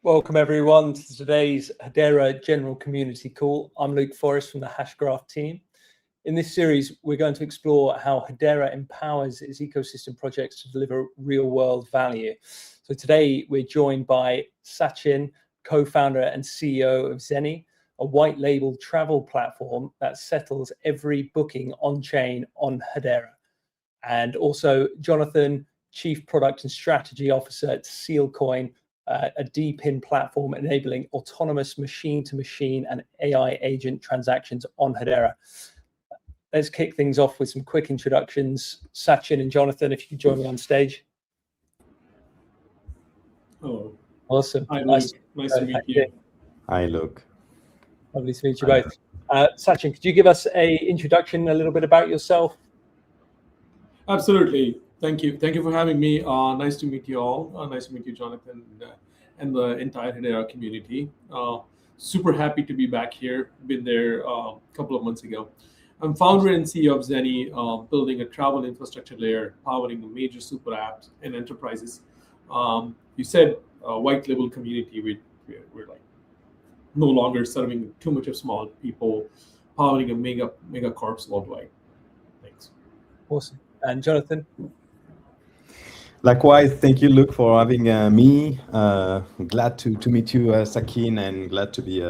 Welcome everyone to today's Hedera General Community Call. I'm Luke Forrest from the Hashgraph team. In this series, we're going to explore how Hedera empowers its ecosystem projects to deliver real-world value. So today we're joined by Sachin, co-founder and CEO of Xeni, a white-labeled travel platform that settles every booking on-chain on Hedera. And also Jonathan, Chief Product and Strategy Officer at Sealcoin, a DePIN platform enabling autonomous machine-to-machine and AI agent transactions on Hedera. Let's kick things off with some quick introductions. Sachin and Jonathan, if you could join me on stage. Hello. Awesome. Hi, nice to meet you. Hi, Luke. Lovely to meet you both. Sachin, could you give us an introduction, a little bit about yourself? Absolutely. Thank you. Thank you for having me. Nice to meet you all. Nice to meet you, Jonathan, and the entire Hedera community. Super happy to be back here. Been there a couple of months ago. I'm founder and CEO of Xeni, building a travel infrastructure layer, powering major super apps and enterprises. You said white label community. We're like no longer serving too much of small people, powering a mega corps worldwide. Thanks. Awesome. And Jonathan? Likewise, thank you, Luke, for having me. Glad to meet you, Sachin, and glad to be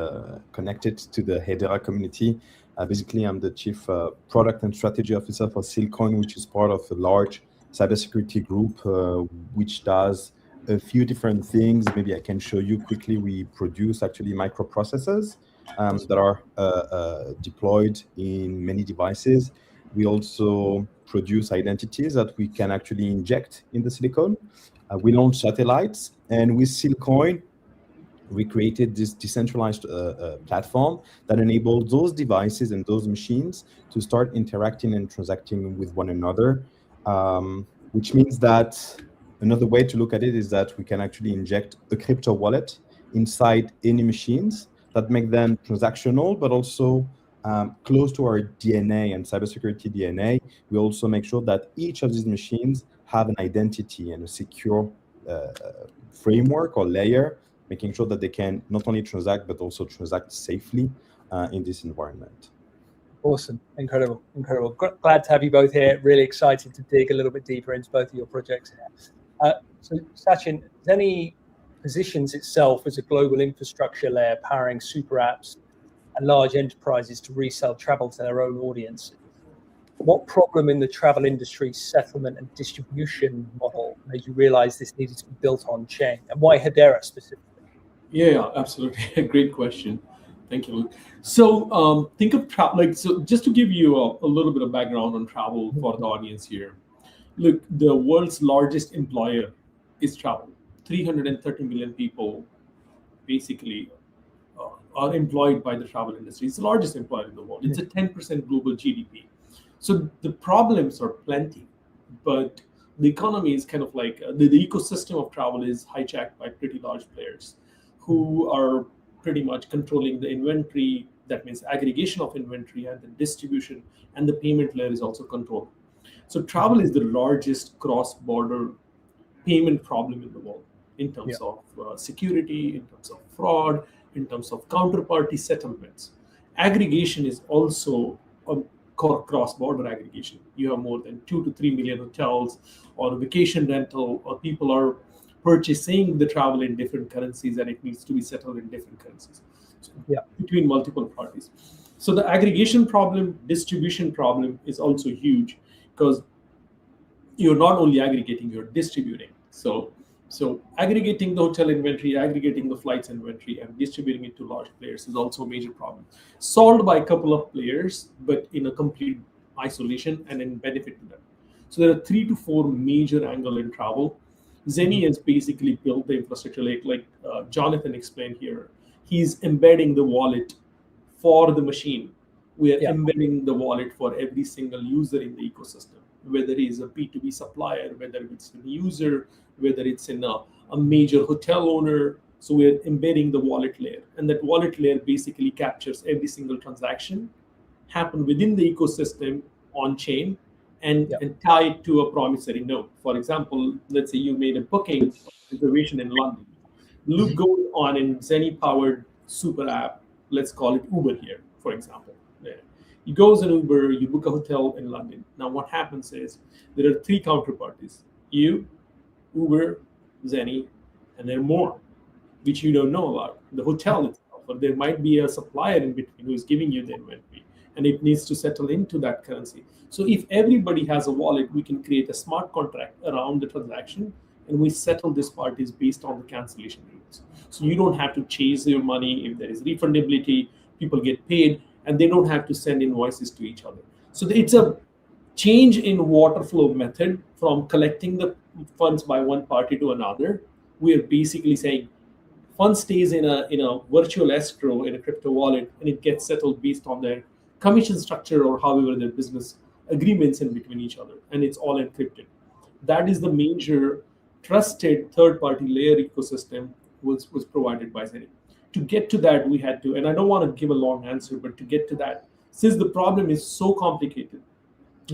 connected to the Hedera community. Basically, I'm the Chief Product and Strategy Officer for Sealcoin, which is part of a large cybersecurity group, which does a few different things. Maybe I can show you quickly. We produce actually microprocessors that are deployed in many devices. We also produce identities that we can actually inject in the silicon. We launch satellites, and with Sealcoin, we created this decentralized platform that enables those devices and those machines to start interacting and transacting with one another, which means that another way to look at it is that we can actually inject a crypto wallet inside any machines that make them transactional, but also close to our DNA and cybersecurity DNA. We also make sure that each of these machines have an identity and a secure framework or layer, making sure that they can not only transact, but also transact safely in this environment. Awesome. Incredible. Incredible. Glad to have you both here. Really excited to dig a little bit deeper into both of your projects here. So Sachin, Xeni positions itself as a global infrastructure layer powering super apps and large enterprises to resell travel to their own audience. What problem in the travel industry settlement and distribution model made you realize this needed to be built on chain, and why Hedera specifically? Yeah, absolutely. Great question. Thank you, Luke. So think of travel, so just to give you a little bit of background on travel for the audience here. Look, the world's largest employer is travel. 330 million people basically are employed by the travel industry. It's the largest employer in the world. It's a 10% global GDP. So the problems are plenty, but the economy is kind of like, the ecosystem of travel is hijacked by pretty large players who are pretty much controlling the inventory. That means aggregation of inventory and the distribution, and the payment layer is also controlled. So travel is the largest cross-border payment problem in the world in terms of security, in terms of fraud, in terms of counterparty settlements. Aggregation is also a cross-border aggregation. You have more than 2 to 3 million hotels or vacation rental, or people are purchasing the travel in different currencies, and it needs to be settled in different currencies between multiple parties. So the aggregation problem, distribution problem is also huge, because you're not only aggregating, you're distributing. So aggregating the hotel inventory, aggregating the flights inventory, and distributing it to large players is also a major problem. Solved by a couple of players, but in a complete isolation and in benefit to them. So there are 3 to 4 major angles in travel. Xeni has basically built the infrastructure like Jonathan explained here. He's embedding the wallet for the machine. We are embedding the wallet for every single user in the ecosystem, whether he's a B2B supplier, whether it's a user, whether it's in a major hotel owner. So we're embedding the wallet layer, and that wallet layer basically captures every single transaction happen within the ecosystem on chain and tied to a promissory note. For example, let's say you made a booking reservation in London. Luke goes on in Xeni-powered super app, let's call it Uber here, for example. There. He goes in Uber, you book a hotel in London. Now what happens is there are 3 counterparties: you, Uber, Xeni, and there are more, which you don't know about. The hotel itself, or there might be a supplier in between who is giving you the inventory, and it needs to settle into that currency. So if everybody has a wallet, we can create a smart contract around the transaction, and we settle these parties based on the cancellation rules. So you don't have to chase your money. If there is refundability, people get paid, and they don't have to send invoices to each other. So it's a change in water flow method from collecting the funds by one party to another. We are basically saying fund stays in a virtual escrow in a crypto wallet, and it gets settled based on their commission structure or however their business agreements in between each other, and it's all encrypted. That is the major trusted third-party layer ecosystem was provided by Xeni. To get to that, we had to, and I don't want to give a long answer, but to get to that, since the problem is so complicated,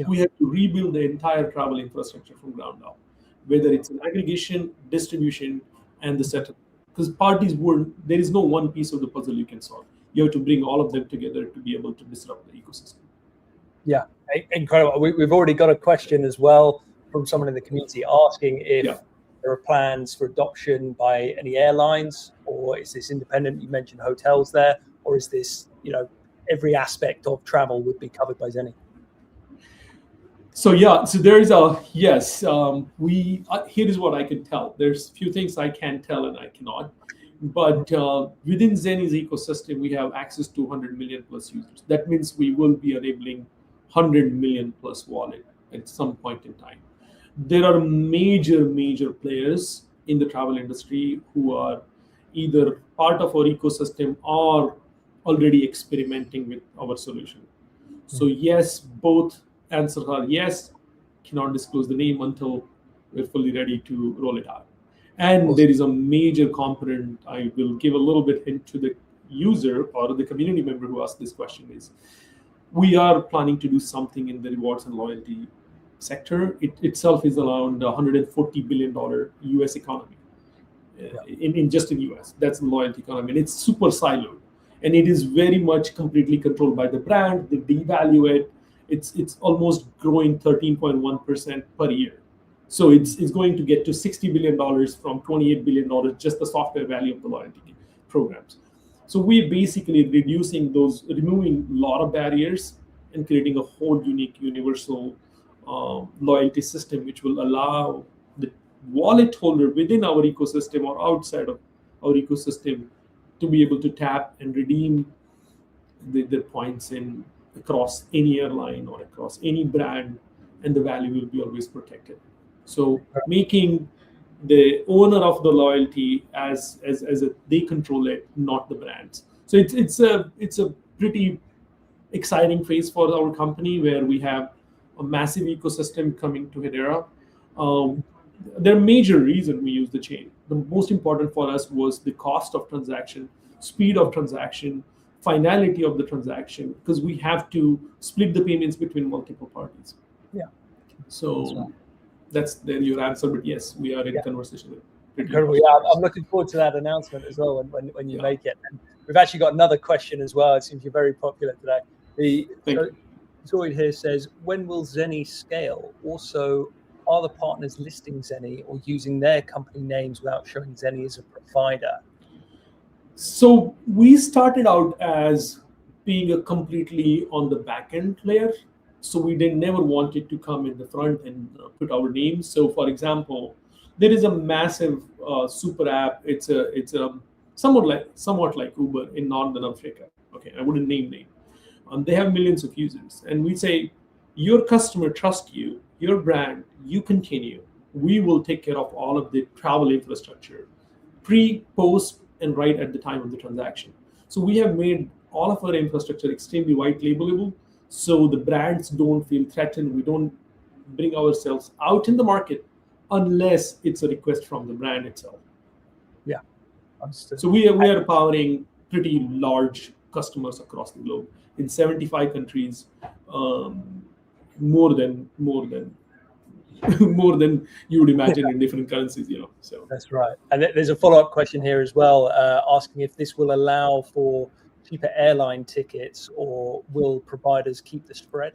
we had to rebuild the entire travel infrastructure from ground up, whether it's an aggregation, distribution, and the setup. Because parties there is no one piece of the puzzle you can solve. You have to bring all of them together to be able to disrupt the ecosystem. Yeah, incredible. We've already got a question as well from someone in the community asking if there are plans for adoption by any airlines, or is this independent? You mentioned hotels there, or is this, every aspect of travel would be covered by Xeni? So there is a yes. Here is what I can tell. There's few things I can tell and I cannot, but within Xeni's ecosystem, we have access to 100 million plus users. That means we will be enabling 100 million plus wallet at some point in time. There are major players in the travel industry who are either part of our ecosystem or already experimenting with our solution. So yes, both answers are yes. Cannot disclose the name until we're fully ready to roll it out. And there is a major component, I will give a little bit hint to the user or the community member who asked this question, is we are planning to do something in the rewards and loyalty sector. It itself is around $140 billion US economy in just in US. That's the loyalty economy, and it's super siloed, and it is very much completely controlled by the brand. They devalue it. It's almost growing 13.1% per year. So it's going to get to $60 billion from $28 billion, just the software value of the loyalty programs. So we're basically removing a lot of barriers and creating a whole unique universal loyalty system, which will allow the wallet holder within our ecosystem or outside of our ecosystem to be able to tap and redeem the points across any airline or across any brand, and the value will be always protected. So making the owner of the loyalty as they control it, not the brands. So it's a pretty exciting phase for our company where we have a massive ecosystem coming to Hedera. There are major reasons we use the chain. The most important for us was the cost of transaction, speed of transaction, finality of the transaction, because we have to split the payments between multiple parties. Yeah. So that's your answer. But yes, we are in conversation with. Incredible. Yeah, I'm looking forward to that announcement as well when you make it. And we've actually got another question as well. It seems you're very popular today. Zoid here says, when will Xeni scale? Also, are the partners listing Xeni or using their company names without showing Xeni as a provider? So we started out as being a completely on the backend layer. So we never wanted to come in the front and put our names. So for example, there is a massive super app. It's a somewhat like Uber in Northern Africa. Okay, I wouldn't name name. They have millions of users, and we say your customer trusts you, your brand, you continue. We will take care of all of the travel infrastructure, pre, post, and right at the time of the transaction. So we have made all of our infrastructure extremely white labelable, so the brands don't feel threatened. We don't bring ourselves out in the market unless it's a request from the brand itself. Yeah, understood. So we are powering pretty large customers across the globe in 75 countries, more than more than you would imagine in different currencies, So That's right. And there's a follow-up question here as well, asking if this will allow for cheaper airline tickets, or will providers keep the spread?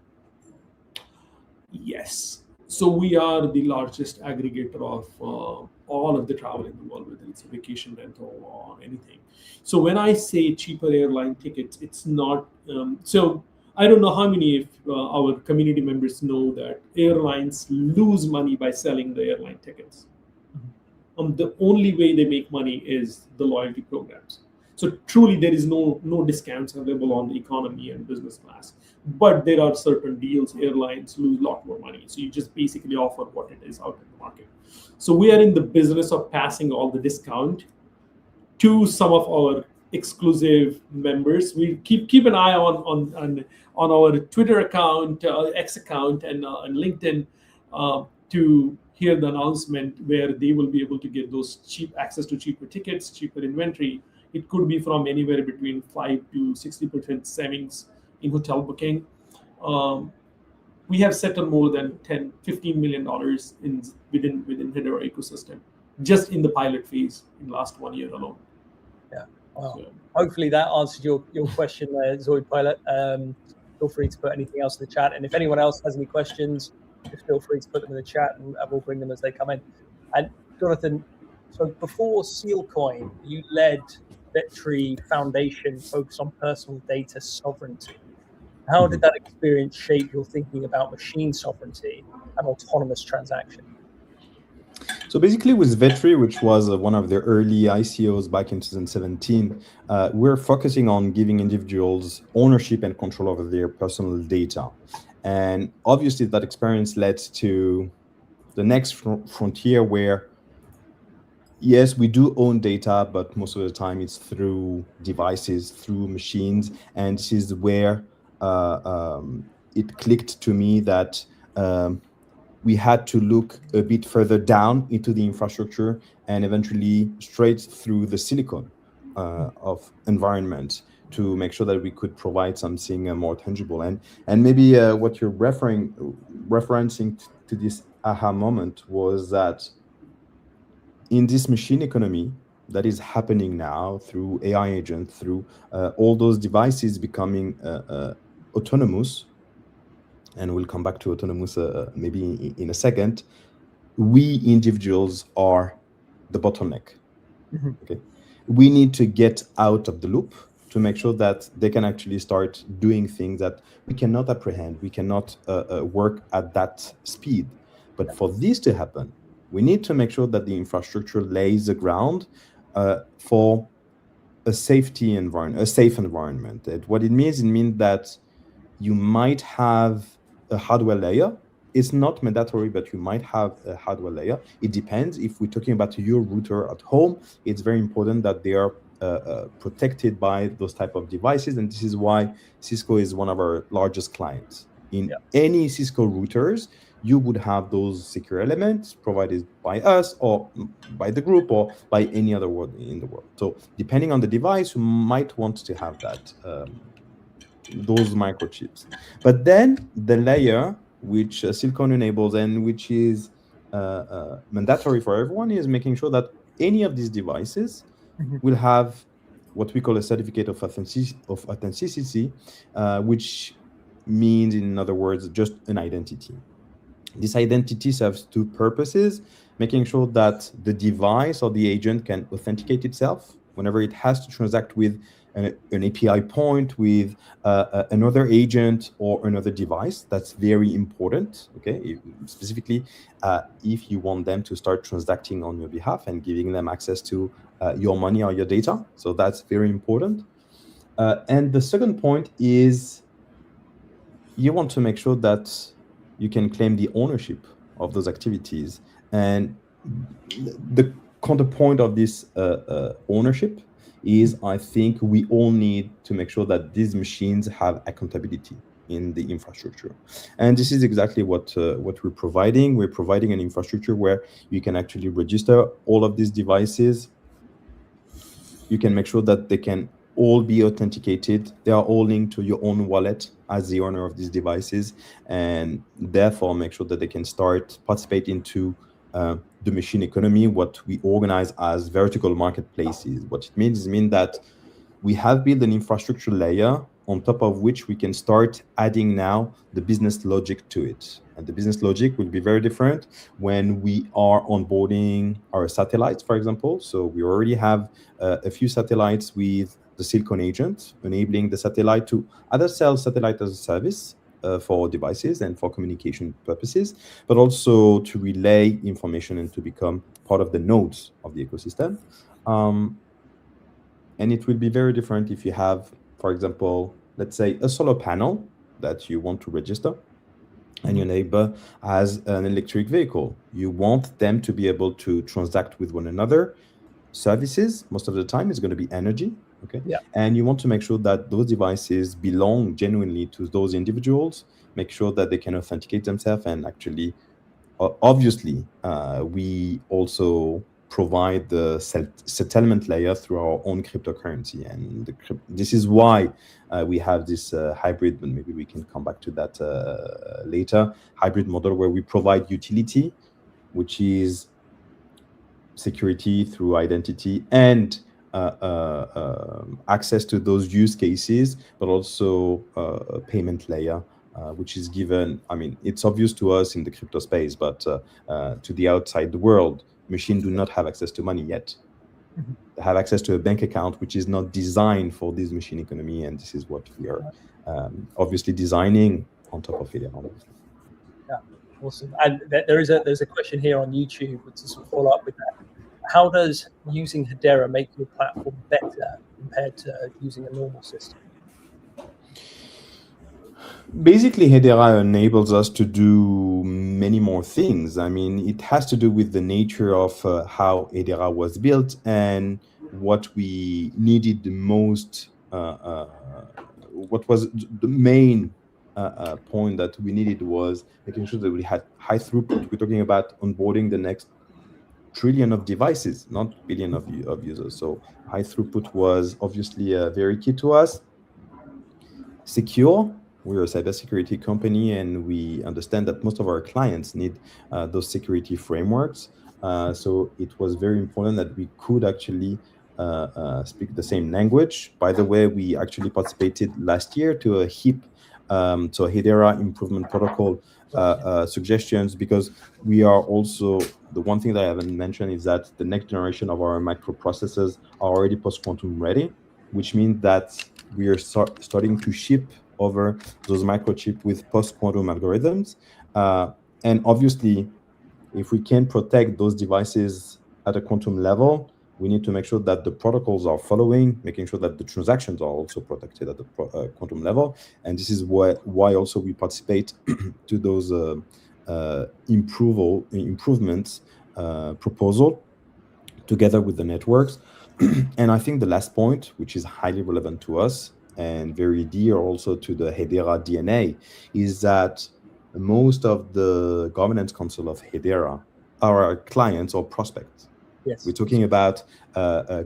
yes. So we are the largest aggregator of all of the travel in the world, whether it's a vacation rental or anything. So when I say cheaper airline tickets, it's not. So I don't know how many of our community members know that airlines lose money by selling the airline tickets. The only way they make money is the loyalty programs. So truly, there is no discounts available on the economy and business class. But there are certain deals airlines lose a lot more money. So you just basically offer what it is out in the market. So we are in the business of passing all the discount to some of our exclusive members. We keep an eye on our Twitter account, X account, and LinkedIn to hear the announcement where they will be able to get those access to cheaper tickets, cheaper inventory. It could be from anywhere between 5 to 60% savings in hotel booking. We have settled more than $15 million within Hedera ecosystem, just in the pilot phase in the last 1 year alone. Yeah. Wow. So, hopefully that answered your question there, Zoid Pilot. Feel free to put anything else in the chat. And if anyone else has any questions, just feel free to put them in the chat, and we'll bring them as they come in. And Jonathan, so before Sealcoin, you led Vetri Foundation focused on personal data sovereignty. How did that experience shape your thinking about machine sovereignty and autonomous transaction? So basically with Vetri, which was one of the early ICOs back in 2017, we're focusing on giving individuals ownership and control over their personal data. And obviously that experience led to the next frontier where, yes, we do own data, but most of the time it's through devices, through machines. And this is where it clicked to me that we had to look a bit further down into the infrastructure and eventually straight through the silicon of environment to make sure that we could provide something more tangible. And maybe what you're referencing to this aha moment was that in this machine economy that is happening now through AI agents, through all those devices becoming autonomous, and we'll come back to autonomous maybe in a second, we individuals are the bottleneck. Mm-hmm. Okay, we need to get out of the loop to make sure that they can actually start doing things that we cannot apprehend, we cannot work at that speed. But for this to happen, we need to make sure that the infrastructure lays the ground for a safe environment. What it means that you might have a hardware layer. It's not mandatory, but you might have a hardware layer. It depends. If we're talking about your router at home, it's very important that they are protected by those type of devices. And this is why Cisco is one of our largest clients. In any Cisco routers, you would have those secure elements provided by us or by the group or by any other one in the world. So depending on the device, you might want to have that, those microchips. But then the layer which Sealcoin enables and which is mandatory for everyone is making sure that any of these devices will have what we call a certificate of authenticity, which means, in other words, just an identity. This identity serves two purposes: making sure that the device or the agent can authenticate itself whenever it has to transact with an API point, with another agent or another device. That's very important, okay? Specifically, if you want them to start transacting on your behalf and giving them access to your money or your data. So that's very important. And the second point is you want to make sure that you can claim the ownership of those activities. And the counterpoint of this ownership is, I think we all need to make sure that these machines have accountability in the infrastructure. And this is exactly what we're providing. We're providing an infrastructure where you can actually register all of these devices. You can make sure that they can all be authenticated. They are all linked to your own wallet as the owner of these devices, and therefore make sure that they can start participate into the machine economy, what we organize as vertical marketplaces. What it means that we have built an infrastructure layer on top of which we can start adding now the business logic to it. And the business logic will be very different when we are onboarding our satellites, for example. So we already have a few satellites with the Sealcoin agent, enabling the satellite to either sell satellite as a service for devices and for communication purposes, but also to relay information and to become part of the nodes of the ecosystem. And it will be very different if you have, for example, let's say a solar panel that you want to register and your neighbor has an electric vehicle. You want them to be able to transact with one another. Services, most of the time, is going to be energy. Okay. Yeah. And you want to make sure that those devices belong genuinely to those individuals, make sure that they can authenticate themselves. And actually, obviously, we also provide the settlement layer through our own cryptocurrency. And this is why we have this hybrid, but maybe we can come back to that later, hybrid model where we provide utility, which is security through identity and access to those use cases, but also a payment layer, which is given. I mean, it's obvious to us in the crypto space, but to the outside world, machines do not have access to money yet. Mm-hmm. They have access to a bank account, which is not designed for this machine economy, and this is what we are obviously designing on top of it. Yeah, awesome. And there's a question here on YouTube to sort of follow up with that. How does using Hedera make your platform better compared to using a normal system? Basically, Hedera enables us to do many more things. I mean, it has to do with the nature of how Hedera was built and what we needed the most, what was the main point that we needed was making sure that we had high throughput. We're talking about onboarding the next trillion of devices, not billion of users. So high throughput was obviously very key to us. Secure. We're a cybersecurity company, and we understand that most of our clients need those security frameworks. So it was very important that we could actually speak the same language. By the way, we actually participated last year to a HIP, so Hedera Improvement Protocol suggestions, because we are also, the one thing that I haven't mentioned is that the next generation of our microprocessors are already post-quantum ready, which means that we are starting to ship over those microchips with post-quantum algorithms. And obviously, if we can protect those devices at a quantum level, we need to make sure that the protocols are following, making sure that the transactions are also protected at the quantum level. And this is why also we participate to those improvements proposal together with the networks. And I think the last point, which is highly relevant to us and very dear also to the Hedera DNA, is that most of the governance council of Hedera are our clients or prospects. Yes. We're talking about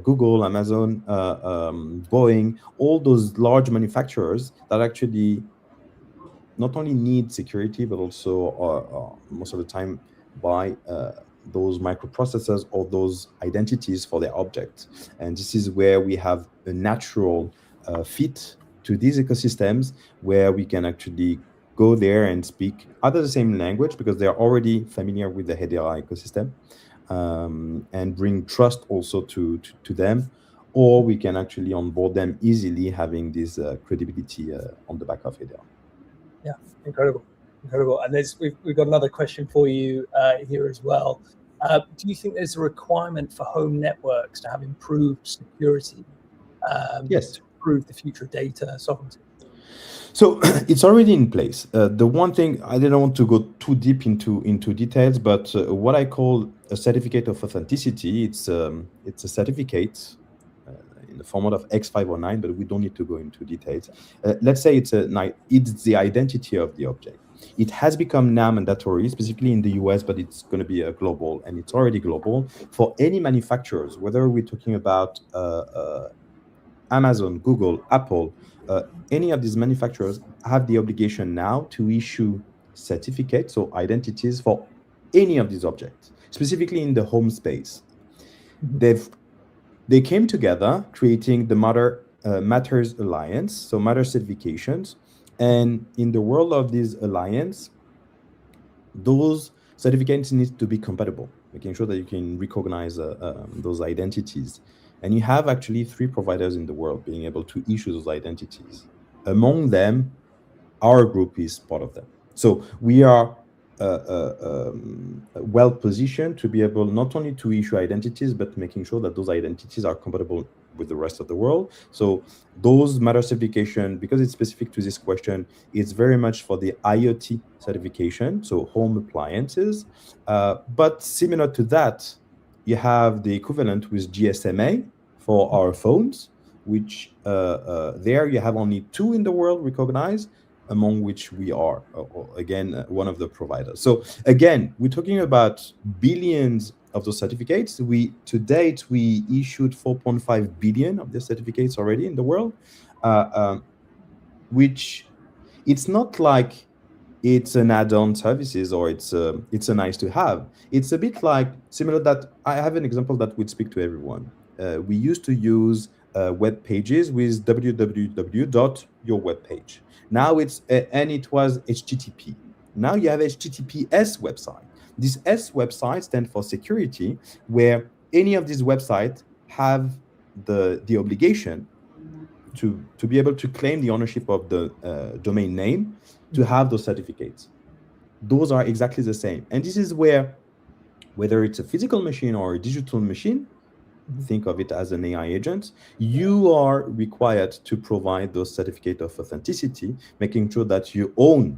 Google, Amazon, Boeing, all those large manufacturers that actually not only need security, but also most of the time buy those microprocessors or those identities for their objects. And this is where we have a natural fit to these ecosystems where we can actually go there and speak either the same language because they're already familiar with the Hedera ecosystem, and bring trust also to them, or we can actually onboard them easily, having this credibility on the back of Hedera. Yeah, incredible. And we've got another question for you here as well. Do you think there's a requirement for home networks to have improved security? Yes. To improve the future data sovereignty? So it's already in place. The one thing, I didn't want to go too deep into details, but what I call a certificate of authenticity, it's a certificate in the format of X509, but we don't need to go into details. Let's say it's the identity of the object. It has become now mandatory, specifically in the US, but it's going to be a global, and it's already global for any manufacturers, whether we're talking about Amazon, Google, Apple, any of these manufacturers have the obligation now to issue certificates or identities for any of these objects, specifically in the home space. They came together creating the Matters Alliance, so Matter certifications. And in the world of this alliance, those certificates need to be compatible, making sure that you can recognize those identities. And you have actually 3 providers in the world being able to issue those identities. Among them, our group is part of them. So we are well positioned to be able not only to issue identities, but making sure that those identities are compatible with the rest of the world. So those Matter certification, because it's specific to this question, it's very much for the IoT certification, so home appliances. But similar to that, you have the equivalent with GSMA for our phones, which there you have only 2 in the world recognized, among which we are, again, one of the providers. So again, we're talking about billions of those certificates. To date, we issued 4.5 billion of these certificates already in the world, which it's not like it's an add-on services or it's a nice to have. It's a bit like similar that I have an example that would speak to everyone. We used to use web pages with www.yourwebpage. Now it was HTTP. Now you have HTTPS website. This S website stands for security, where any of these websites have the obligation to be able to claim the ownership of the domain name to have those certificates. Those are exactly the same. And this is where, whether it's a physical machine or a digital machine, think of it as an AI agent, you are required to provide those certificate of authenticity, making sure that you own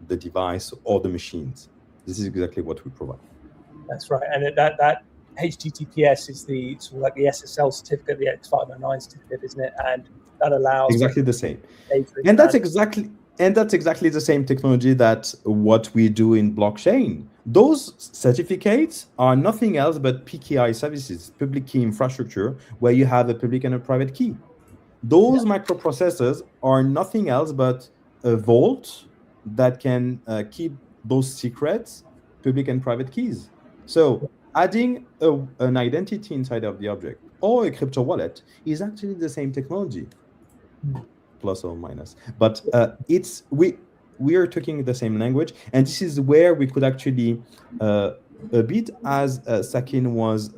the device or the machines. This is exactly what we provide. That's right. And that HTTPS is the sort of like the SSL certificate, the X509 certificate, isn't it? And that allows exactly the same. And that's exactly the same technology that what we do in blockchain. Those certificates are nothing else but PKI services, public key infrastructure, where you have a public and a private key. Those microprocessors are nothing else but a vault that can keep those secrets, public and private keys. So adding an identity inside of the object or a crypto wallet is actually the same technology, plus or minus. But we are talking the same language, and this is where we could actually, a bit as Sachin was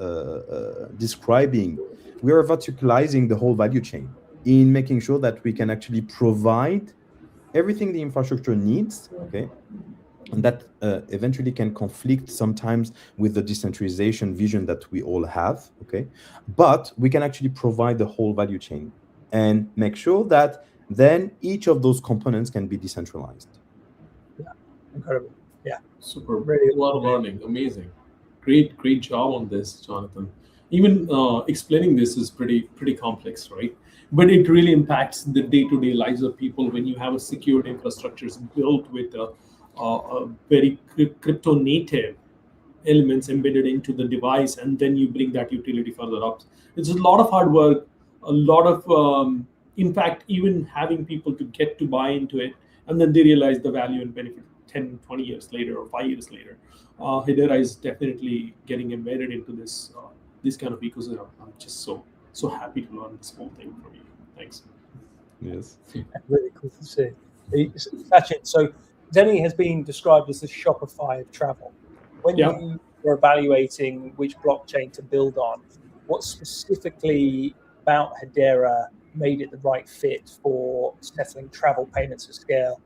describing, we are verticalizing the whole value chain in making sure that we can actually provide everything the infrastructure needs, okay? And that eventually can conflict sometimes with the decentralization vision that we all have, okay? But we can actually provide the whole value chain and make sure that then each of those components can be decentralized. Yeah, incredible. Yeah, super. Really a lot of learning. Amazing. Great job on this, Jonathan. Even explaining this is pretty complex, right? But it really impacts the day-to-day lives of people when you have a secured infrastructure built with a very crypto native elements embedded into the device, and then you bring that utility further up. It's a lot of hard work, a lot of impact, even having people to get to buy into it, and then they realize the value and benefit 10, 20 years later or 5 years later. Hedera is definitely getting embedded into this kind of ecosystem. I'm just so happy to learn this whole thing from you. Thanks. Yes. Really cool to see. Sachin, so Xeni has been described as the Shopify of travel. When you were evaluating which blockchain to build on, what specifically about Hedera made it the right fit for settling travel payments at scale?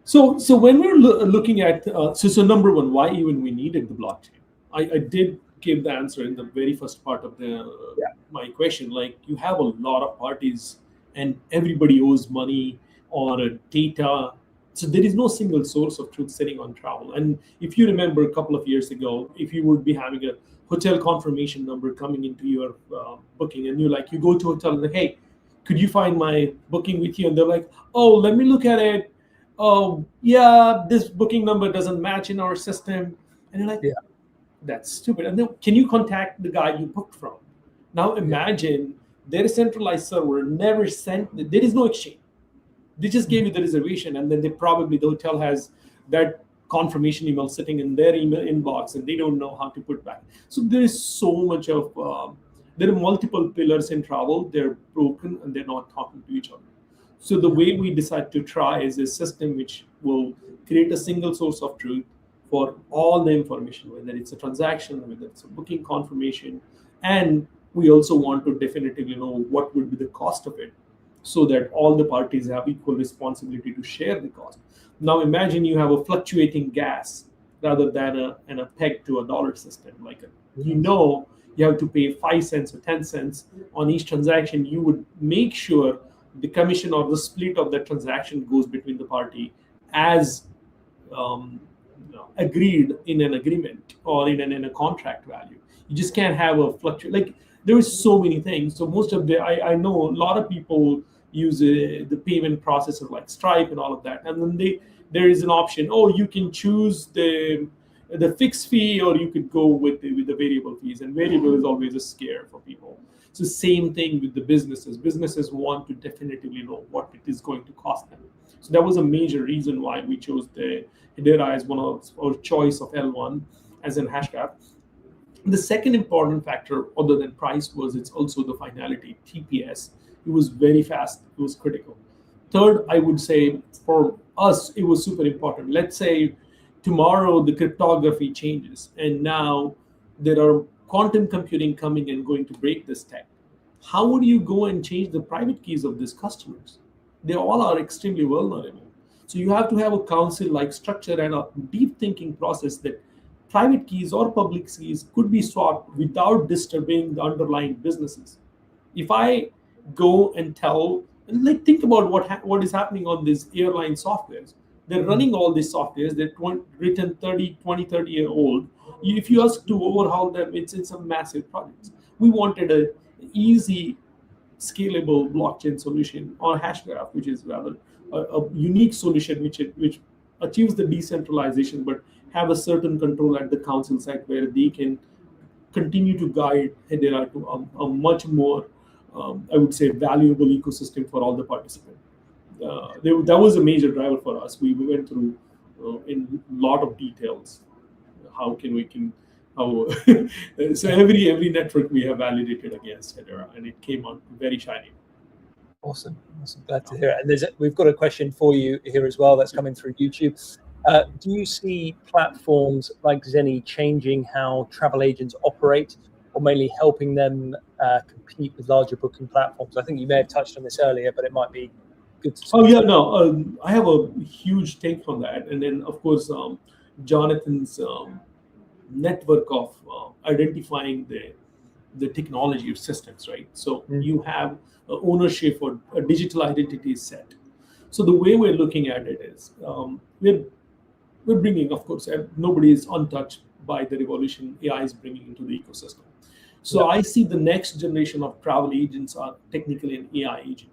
So when we're looking at, so number one, why even we needed the blockchain? I did give the answer in the very first part of my question. Like, you have a lot of parties and everybody owes money or data. So there is no single source of truth sitting on travel. And if you remember a couple of years ago, if you would be having a hotel confirmation number coming into your booking, and you go to a hotel and say, hey, could you find my booking with you? And they're like, oh, let me look at it. Oh, yeah, this booking number doesn't match in our system. And you're like, that's stupid. And then, can you contact the guy you booked from? Now imagine their centralized server never sent, there is no exchange. They just gave you the reservation, and then the hotel has that confirmation email sitting in their email inbox, and they don't know how to put back. So there is so much of, there are multiple pillars in travel. They're broken and they're not talking to each other. So the way we decide to try is a system which will create a single source of truth for all the information, whether it's a transaction, whether it's a booking confirmation. And we also want to definitively know what would be the cost of it, so that all the parties have equal responsibility to share the cost. Now imagine you have a fluctuating gas rather than a peg to a dollar system. You have to pay 5 cents or 10 cents on each transaction. You would make sure the commission or the split of that transaction goes between the party as agreed in an agreement or in a contract value. You just can't have a fluctuate. Like, there is so many things. So most of I know a lot of people use the payment processor like Stripe and all of that, and then there is an option. Oh, you can choose the fixed fee, or you could go with the variable fees, and variable is always a scare for people. So same thing with the businesses. Businesses want to definitively know what it is going to cost them. So that was a major reason why we chose the Hedera as one of our choice of L1 as an Hashgraph. The second important factor, other than price, was it's also the finality, TPS. It was very fast. It was critical. Third, I would say for us, it was super important. Let's say tomorrow the cryptography changes, and now there are quantum computing coming and going to break this tech. How would you go and change the private keys of these customers? They all are extremely vulnerable. So you have to have a council-like structure and a deep thinking process that private keys or public keys could be swapped without disturbing the underlying businesses. If I go and tell, like, think about what is happening on these airline softwares. They're running all these softwares. They're written 20, 30 year old. If you ask to overhaul them, it's a massive project. We wanted an easy, scalable blockchain solution or Hashgraph, which is rather a unique solution which achieves the decentralization, but have a certain control at the council side where they can continue to guide Hedera to a much more, I would say, valuable ecosystem for all the participants. That was a major driver for us. We went through in a lot of details how so every network we have validated against Hedera, and it came out very shiny. Awesome. Glad to hear it. And we've got a question for you here as well that's coming through YouTube. Do you see platforms like Xeni changing how travel agents operate, or mainly helping them compete with larger booking platforms? I think you may have touched on this earlier, but it might be good to I have a huge take on that. And then, of course, Jonathan's network of identifying the technology of systems, right? So you have ownership or a digital identity set. So the way we're looking at it is we're bringing, of course, nobody is untouched by the revolution AI is bringing into the ecosystem. So I see the next generation of travel agents are technically an AI agent.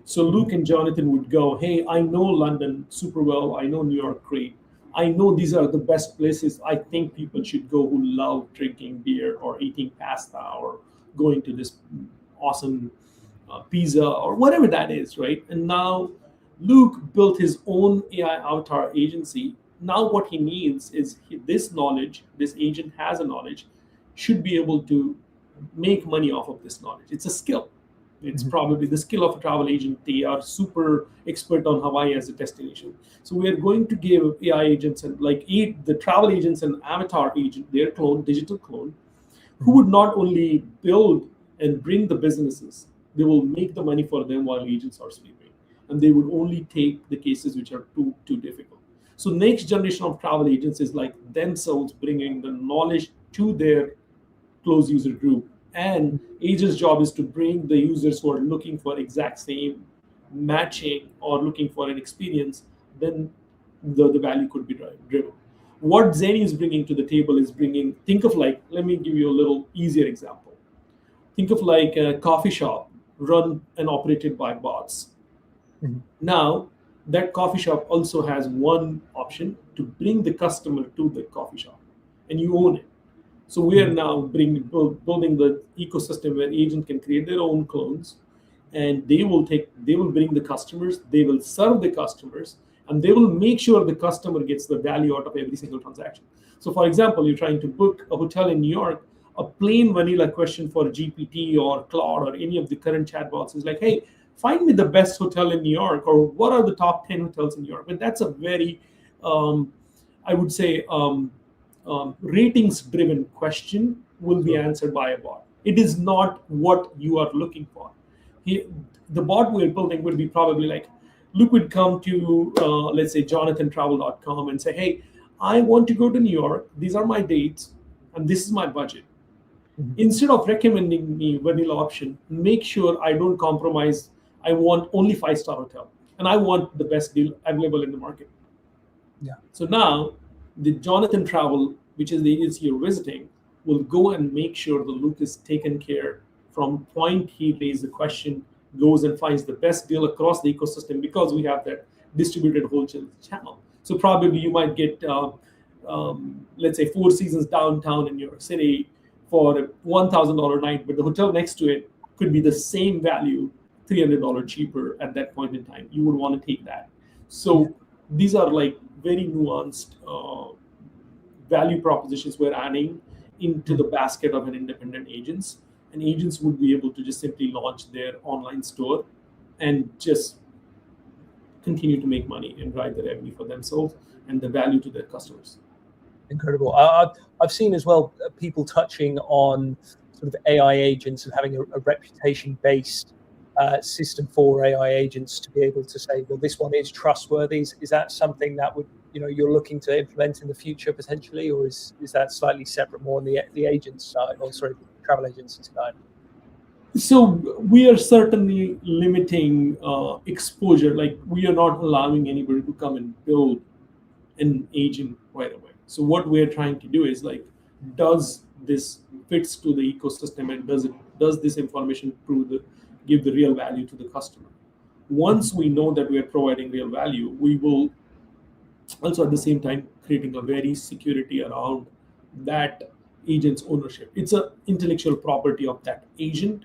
So Luke and Jonathan would go, hey, I know London super well. I know New York great. I know these are the best places I think people should go who love drinking beer or eating pasta or going to this awesome pizza or whatever that is, right? And now Luke built his own AI avatar agency. Now what he needs is this knowledge, this agent has a knowledge, should be able to make money off of this knowledge. It's a skill. It's probably the skill of a travel agent. They are super expert on Hawaii as a destination. So we are going to give AI agents and the travel agents and avatar agent, their clone, digital clone, who would not only build and bring the businesses, they will make the money for them while agents are sleeping. And they would only take the cases which are too difficult. So next generation of travel agents is like themselves bringing the knowledge to their closed user group. And agent's job is to bring the users who are looking for exact same matching or looking for an experience, then the value could be driven. What Xeni is bringing to the table is think of let me give you a little easier example. Think of like a coffee shop run and operated by bots. Now, that coffee shop also has one option to bring the customer to the coffee shop, and you own it. So we are now building the ecosystem where agent can create their own clones, and they will bring the customers, they will serve the customers, and they will make sure the customer gets the value out of every single transaction. So for example, you're trying to book a hotel in New York, a plain vanilla question for GPT or Claude or any of the current chatbots is like, hey, find me the best hotel in New York, or what are the top 10 hotels in New York? But that's a very, I would say, ratings-driven question will be answered by a bot. It is not what you are looking for. The bot we're building would be probably like, Luke would come to, let's say, jonathantravel.com and say, hey, I want to go to New York. These are my dates, and this is my budget. Instead of recommending me vanilla option, make sure I don't compromise. I want only 5-star hotel, and I want the best deal available in the market. Yeah. So now the Jonathan Travel, which is the agency you're visiting, will go and make sure the Luke is taken care from point he raised the question, goes and finds the best deal across the ecosystem, because we have that distributed wholesale channel. So probably you might get, let's say, 4 Seasons downtown in New York City for a $1,000 night, but the hotel next to it could be the same value, $300 cheaper at that point in time. You would want to take that. So these are like very nuanced value propositions we're adding into the basket of an independent agents. And agents would be able to just simply launch their online store and just continue to make money and drive the revenue for themselves and the value to their customers. Incredible. I've seen as well people touching on sort of AI agents and having a reputation-based system for AI agents to be able to say, well, this one is trustworthy. Is that something that would, you're looking to implement in the future potentially, or is that slightly separate, more on the agents side, or sorry, the travel agency side? So we are certainly limiting exposure. Like, we are not allowing anybody to come and build an agent right away. So what we're trying to do is like, does this fits to the ecosystem, and does this information give the real value to the customer? Once we know that we are providing real value, we will also at the same time creating a very security around that agent's ownership. It's an intellectual property of that agent,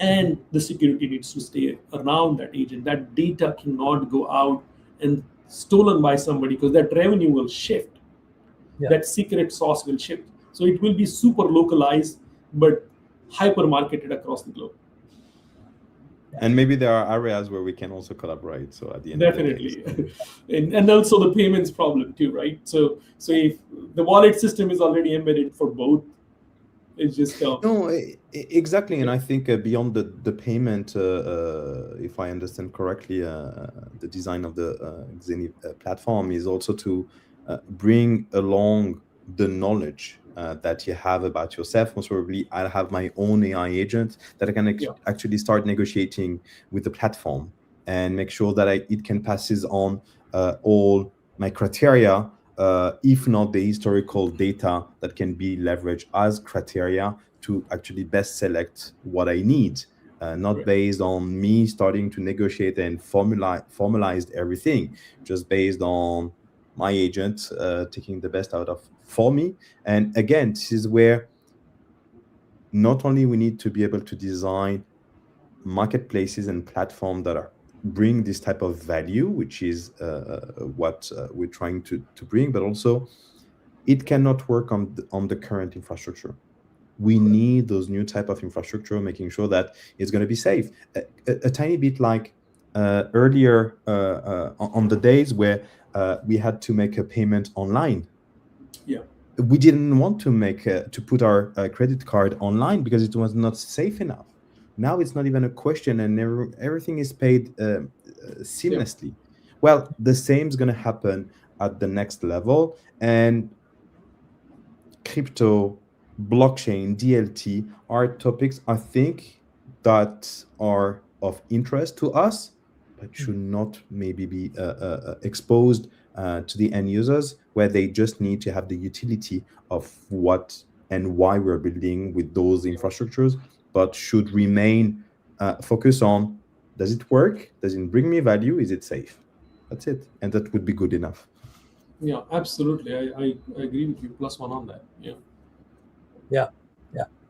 and the security needs to stay around that agent. That data cannot go out and stolen by somebody, because that revenue will shift. Yeah. That secret sauce will shift. So it will be super localized, but hyper marketed across the globe. And maybe there are areas where we can also collaborate. So at the end, definitely, of the day, and also the payments problem too, right? So if the wallet system is already embedded for both, it's just no, exactly. And I think beyond the payment, if I understand correctly, the design of the Xeni platform is also to bring along the knowledge that you have about yourself. Most probably, I have my own AI agent that I can actually start negotiating with the platform and make sure that it can passes on all my criteria, if not the historical data that can be leveraged as criteria to actually best select what I need, not based on me starting to negotiate and formalize everything, just based on my agent taking the best out of for me. And again, this is where not only we need to be able to design marketplaces and platforms that bring this type of value, which is what we're trying to bring, but also it cannot work on the current infrastructure. We need those new type of infrastructure, making sure that it's going to be safe. A tiny bit like earlier on the days where we had to make a payment online. Yeah, we didn't want to put our credit card online because it was not safe enough. Now it's not even a question, and everything is paid seamlessly. Yeah. Well, the same is going to happen at the next level, and crypto, blockchain, DLT are topics I think that are of interest to us, but should not maybe be exposed to the end users, where they just need to have the utility of what and why we're building with those infrastructures, but should remain focused on, does it work? Does it bring me value? Is it safe? That's it. And that would be good enough. Yeah, absolutely. I agree with you. +1 on that. Yeah. Yeah,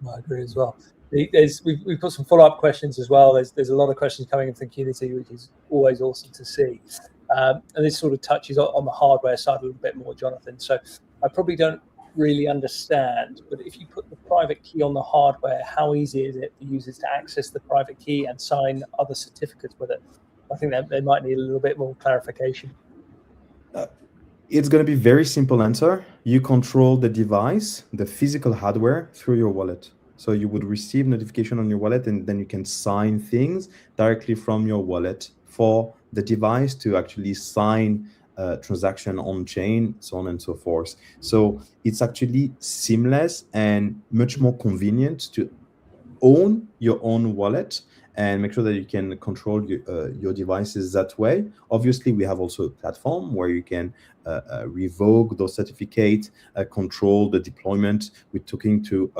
I agree as well. We've got some follow-up questions as well. There's a lot of questions coming in from the community, which is always awesome to see. And this sort of touches on the hardware side a little bit more, Jonathan. So I probably don't really understand, but if you put the private key on the hardware, how easy is it for users to access the private key and sign other certificates with it? I think that they might need a little bit more clarification. It's going to be very simple answer. You control the device, the physical hardware, through your wallet. So you would receive notification on your wallet, and then you can sign things directly from your wallet for the device to actually sign transaction on chain, so on and so forth. So it's actually seamless and much more convenient to own your own wallet and make sure that you can control your devices that way. Obviously, we have also a platform where you can revoke those certificates, control the deployment. We're talking to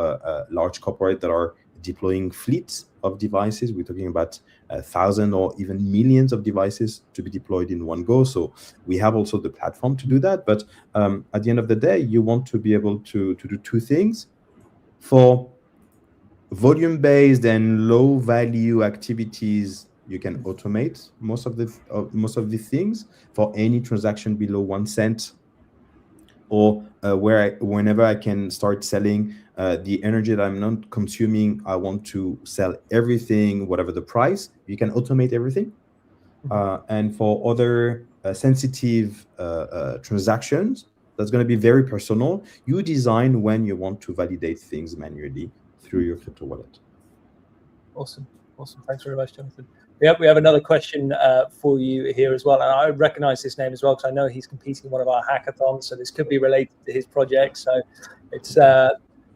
large corporates that are deploying fleets of devices. We're talking about 1,000 or even millions of devices to be deployed in one go. So we have also the platform to do that. But at the end of the day, you want to be able to do two things. For volume-based and low-value activities, you can automate most of the things. For any transaction below 1 cent, or whenever I can start selling the energy that I'm not consuming, I want to sell everything, whatever the price. You can automate everything. And for other sensitive transactions, that's going to be very personal. You design when you want to validate things manually through your crypto wallet. Awesome. Thanks very much, Jonathan. We have another question for you here as well, and I recognize his name as well because I know he's competing in one of our hackathons, so this could be related to his project. So it's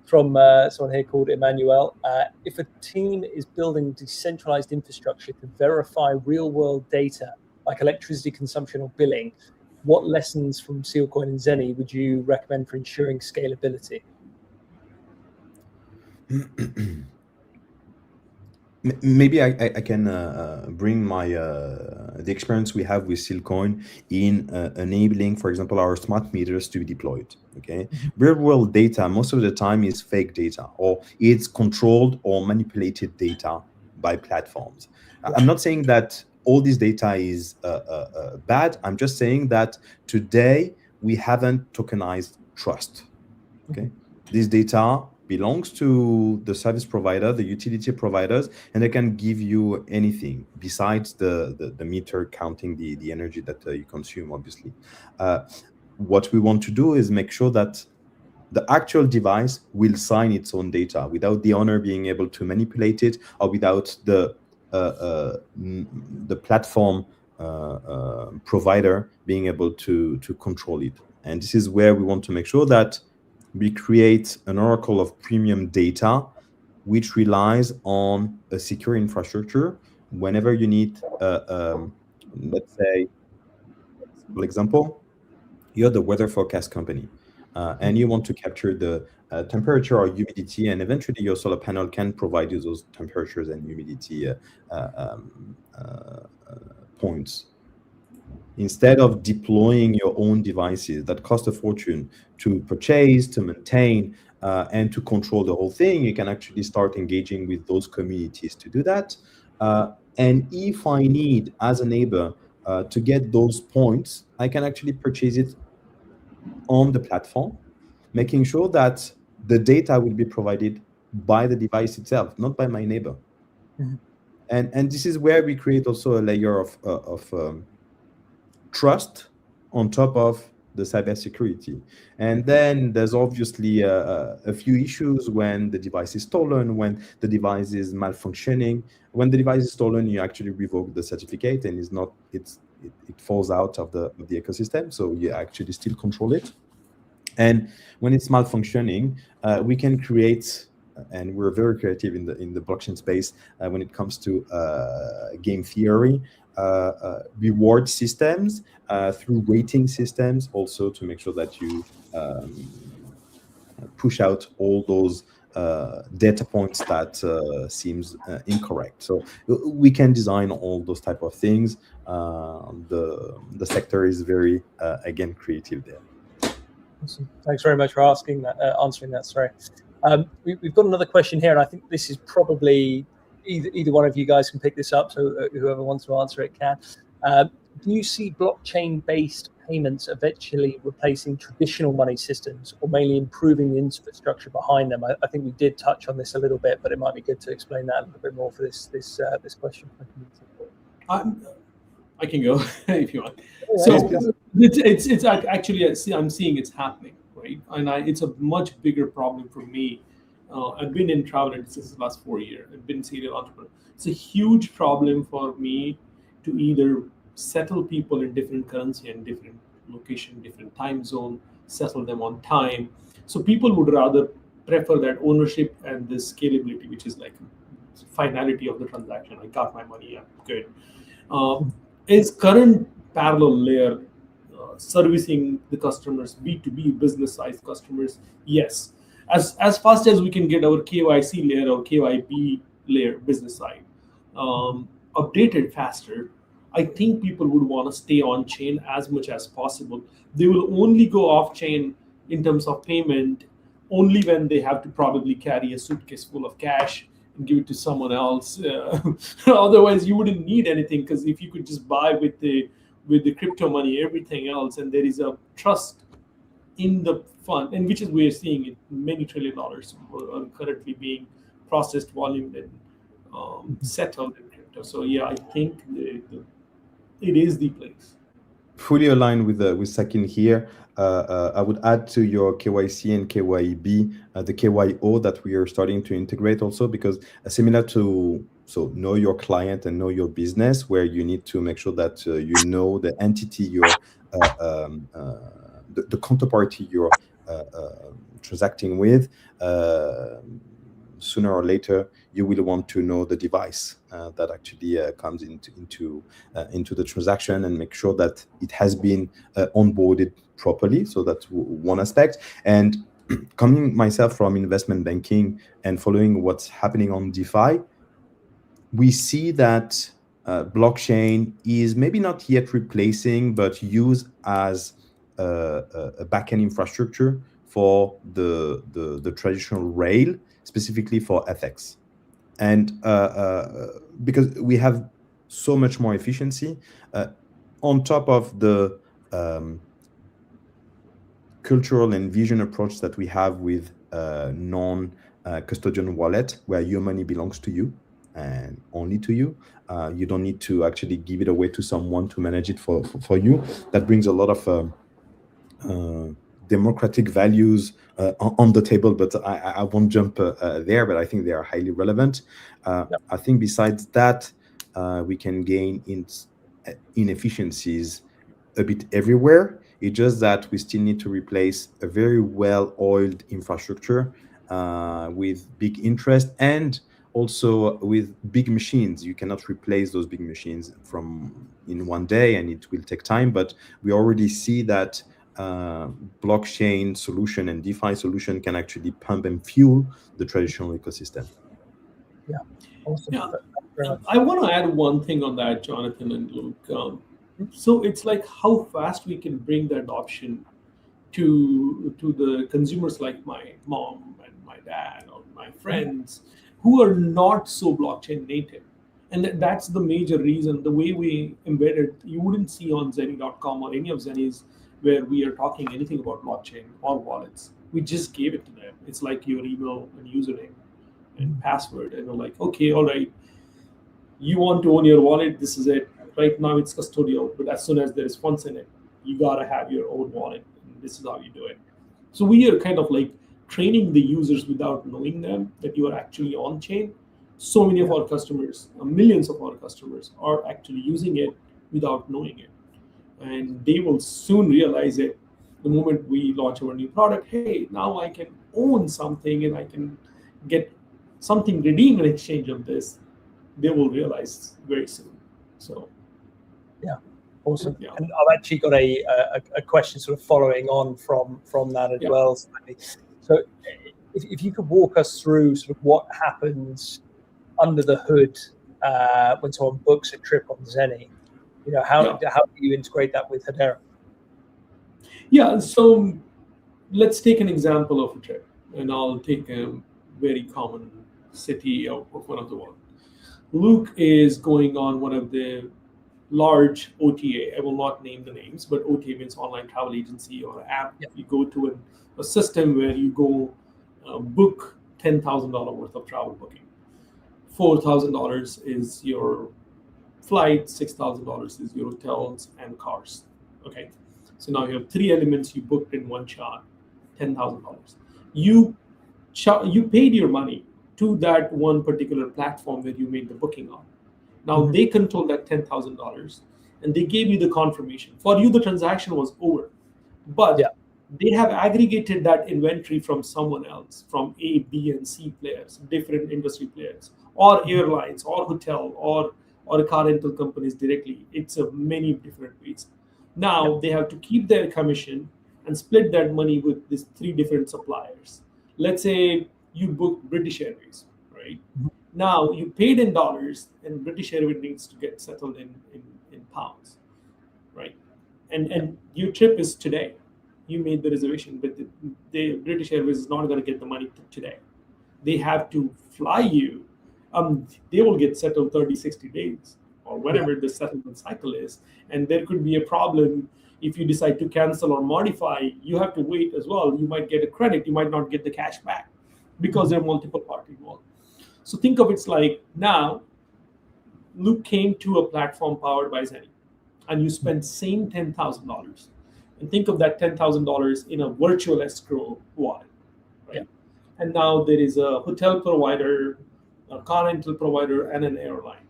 from someone here called Emmanuel. If a team is building decentralized infrastructure to verify real-world data like electricity consumption or billing, what lessons from Sealcoin and Xeni would you recommend for ensuring scalability? Maybe I can bring my the experience we have with Sealcoin in enabling, for example, our smart meters to be deployed. Okay, real world data most of the time is fake data, or it's controlled or manipulated data by platforms. I'm not saying that all this data is bad. I'm just saying that today we haven't tokenized trust. Okay, this data belongs to the service provider, the utility providers, and they can give you anything besides the meter counting the energy that you consume, obviously. What we want to do is make sure that the actual device will sign its own data without the owner being able to manipulate it, or without the platform provider being able to control it. And this is where we want to make sure that we create an oracle of premium data, which relies on a secure infrastructure. Whenever you need, let's say, for example, you're the weather forecast company, and you want to capture the temperature or humidity, and eventually your solar panel can provide you those temperatures and humidity points. Instead of deploying your own devices that cost a fortune to purchase, to maintain, and to control the whole thing, you can actually start engaging with those communities to do that. And if I need, as a neighbor, to get those points, I can actually purchase it on the platform, making sure that the data will be provided by the device itself, not by my neighbor. And this is where we create also a layer of trust on top of the cybersecurity. And then there's obviously a few issues when the device is stolen, when the device is malfunctioning. When the device is stolen, you actually revoke the certificate, and it falls out of the ecosystem, so you actually still control it. And when it's malfunctioning, we can create, and we're very creative in the blockchain space when it comes to game theory, reward systems through rating systems, also to make sure that you push out all those data points that seems incorrect. So we can design all those type of things. The sector is very again creative there. Awesome. Thanks very much for answering that. Sorry. We've got another question here, and I think this is probably either one of you guys can pick this up, so whoever wants to answer it can. Do you see blockchain-based payments eventually replacing traditional money systems, or mainly improving the infrastructure behind them? I think we did touch on this a little bit, but it might be good to explain that a little bit more for this question. I can go if you want. So it's actually, I'm seeing it's happening, right? And it's a much bigger problem for me. I've been in travel since the last 4 years. I've been a serial entrepreneur. It's a huge problem for me to either settle people in different currency and different location, different time zone, settle them on time. So people would rather prefer that ownership and the scalability, which is like finality of the transaction. I got my money, yeah, good. Is current parallel layer servicing the customers, B2B business size customers? Yes. As fast as we can get our KYC layer or KYB layer business side updated faster, I think people would want to stay on chain as much as possible. They will only go off chain in terms of payment only when they have to probably carry a suitcase full of cash and give it to someone else. Otherwise, you wouldn't need anything, because if you could just buy with the crypto money everything else, and there is a trust in the fund, and which is we're seeing it, many $1 trillion are currently being processed, volume, and settled in crypto. So yeah, I think it is the place. Fully aligned with Sachin here. I would add to your KYC and KYB, the KYO that we are starting to integrate also, because similar to know your client and know your business, where you need to make sure that you know the entity you're the counterparty you're transacting with. Sooner or later, you will want to know the device that actually comes into the transaction, and make sure that it has been onboarded properly. So that's one aspect. And coming myself from investment banking and following what's happening on DeFi, we see that blockchain is maybe not yet replacing, but used as a backend infrastructure for the traditional rail, specifically for FX. And because we have so much more efficiency on top of the cultural and vision approach that we have with non-custodian wallet, where your money belongs to you and only to you. You don't need to actually give it away to someone to manage it for you. That brings a lot of democratic values on the table, but I won't jump there, but I think they are highly relevant. I think besides that, we can gain in efficiencies a bit everywhere. It's just that we still need to replace a very well-oiled infrastructure with big interest, and also with big machines. You cannot replace those big machines in one day, and it will take time. But we already see that blockchain solution and DeFi solution can actually pump and fuel the traditional ecosystem. Yeah, awesome. Yeah. I want to add one thing on that, Jonathan and Luke. So it's like how fast we can bring the adoption to the consumers, like my mom and my dad or my friends who are not so blockchain native. And that's the major reason. The way we embedded, you wouldn't see on Xeni.com or any of Xeni's where we are talking anything about blockchain or wallets. We just gave it to them. It's like your email and username and password, and we're like, okay, all right, you want to own your wallet, this is it. Right now it's custodial, but as soon as there is funds in it, you gotta have your own wallet, and this is how you do it. So we are kind of like training the users without knowing them that you are actually on chain. So many of our customers, millions of our customers, are actually using it without knowing it. And they will soon realize it the moment we launch our new product. Hey, now I can own something and I can get something redeemed in exchange of this. They will realize very soon. So, yeah, awesome. Yeah. And I've actually got a question sort of following on from that as well. So, if you could walk us through sort of what happens under the hood when someone books a trip on Xeni. How do you integrate that with Hedera? Yeah, so let's take an example of a trip. and I'll take a very common city of one of the world. Luke is going on one of the large OTA. I will not name the names, but OTA means online travel agency or app. Yeah. You go to a system where you go book $10,000 worth of travel booking. $4,000 is your flight, $6,000 is your hotels and cars. Okay, so now you have three elements you booked in one shot, $10,000. You paid your money to that one particular platform where you made the booking on. Now they control that $10,000 and they gave you the confirmation. For you, the transaction was over, but they have aggregated that inventory from someone else, from A, B, and C players, different industry players, or airlines, or hotel, or car rental companies directly. It's a many different ways. Now they have to keep their commission and split that money with these three different suppliers. Let's say you booked British Airways, right? Now you paid in dollars, and British Airways needs to get settled in pounds, right? And your trip is today. You made the reservation, but the British Airways is not going to get the money today. They have to fly you. They will get settled 30, 60 days or whatever the settlement cycle is. And there could be a problem if you decide to cancel or modify. You have to wait as well. You might get a credit. You might not get the cash back because there are multiple parties involved. So think of it's like now Luke came to a platform powered by Xeni, and you spent same $10,000. And think of that $10,000 in a virtual escrow wallet, right? And now there is a hotel provider, a car rental provider, and an airline.